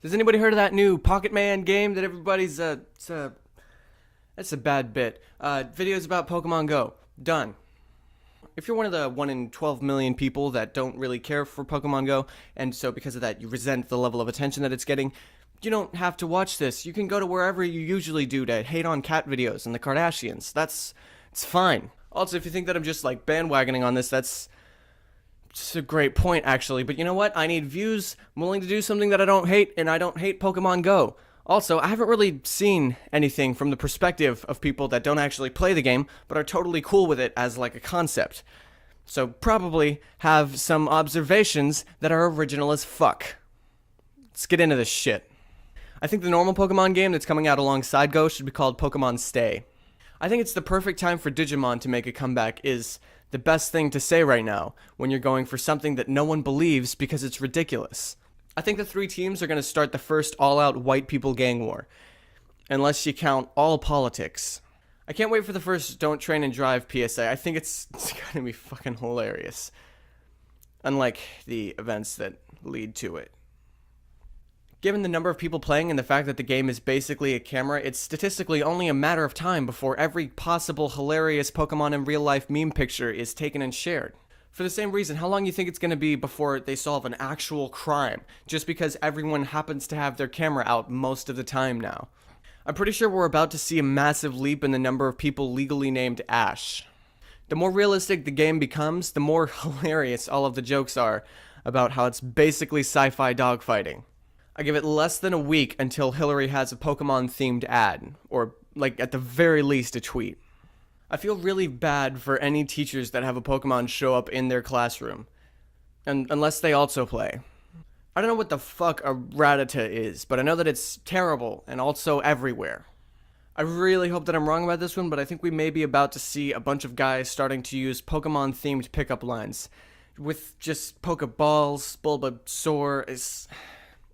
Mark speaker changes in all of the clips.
Speaker 1: Has anybody heard of that new Pocket game that everybody's that's a bad bit. Videos about Pokemon Go. Done. If you're one of the 1 in 12 million people that don't really care for Pokemon Go, and so because of that you resent the level of attention that it's getting, you don't have to watch this. You can go to wherever you usually do to hate on cat videos and the Kardashians. It's fine. Also, if you think that I'm just like bandwagoning on this, that's just a great point, actually. But you know what? I need views. I'm willing to do something that I don't hate, and I don't hate Pokemon Go. Also, I haven't really seen anything from the perspective of people that don't actually play the game, but are totally cool with it as like a concept. So probably have some observations that are original as fuck. Let's get into this shit. I think the normal Pokemon game that's coming out alongside Go should be called Pokemon Stay. I think it's the perfect time for Digimon to make a comeback is the best thing to say right now when you're going for something that no one believes because it's ridiculous. I think the three teams are going to start the first all-out white people gang war, unless you count all politics. I can't wait for the first Don't Train and Drive PSA. I think it's going to be fucking hilarious. Unlike the events that lead to it. Given the number of people playing and the fact that the game is basically a camera, it's statistically only a matter of time before every possible hilarious Pokemon in real life meme picture is taken and shared. For the same reason, how long do you think it's going to be before they solve an actual crime, just because everyone happens to have their camera out most of the time now? I'm pretty sure we're about to see a massive leap in the number of people legally named Ash. The more realistic the game becomes, the more hilarious all of the jokes are about how it's basically sci-fi dogfighting. I give it less than a week until Hillary has a Pokemon-themed ad, or, like, at the very least, a tweet. I feel really bad for any teachers that have a Pokemon show up in their classroom, and unless they also play. I don't know what the fuck a Rattata is, but I know that it's terrible and also everywhere. I really hope that I'm wrong about this one, but I think we may be about to see a bunch of guys starting to use Pokemon-themed pickup lines, with just Pokeballs, Bulbasaur.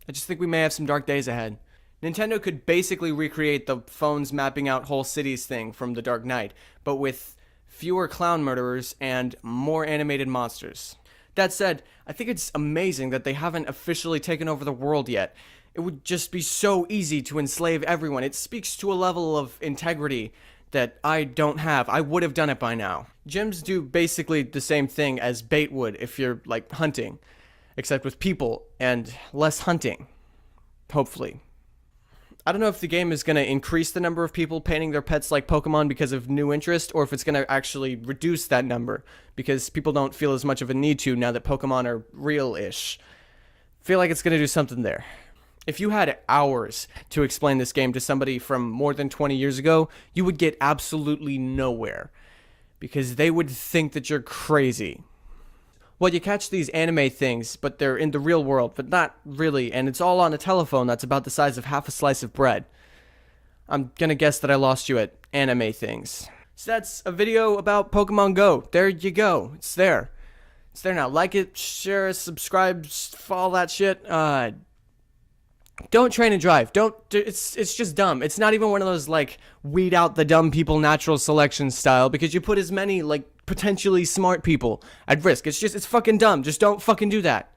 Speaker 1: I just think we may have some dark days ahead. Nintendo could basically recreate the phones mapping out whole cities thing from The Dark Knight, but with fewer clown murderers and more animated monsters. That said, I think it's amazing that they haven't officially taken over the world yet. It would just be so easy to enslave everyone. It speaks to a level of integrity that I don't have. I would have done it by now. Gyms do basically the same thing as bait would if you're, like, hunting, except with people and less hunting. Hopefully. I don't know if the game is going to increase the number of people painting their pets like Pokemon because of new interest, or if it's going to actually reduce that number because people don't feel as much of a need to now that Pokemon are real-ish. Feel like it's going to do something there. If you had hours to explain this game to somebody from more than 20 years ago, you would get absolutely nowhere because they would think that you're crazy. Well, you catch these anime things, but they're in the real world, but not really, and it's all on a telephone that's about the size of half a slice of bread. I'm gonna guess that I lost you at anime things. So that's a video about Pokemon Go. There you go. It's there. It's there now. Like it, share it, subscribe, all that shit. Don't train and drive. It's just dumb. It's not even one of those, like, weed out the dumb people natural selection style, because you put as many, like, potentially smart people at risk. It's fucking dumb. Just don't fucking do that.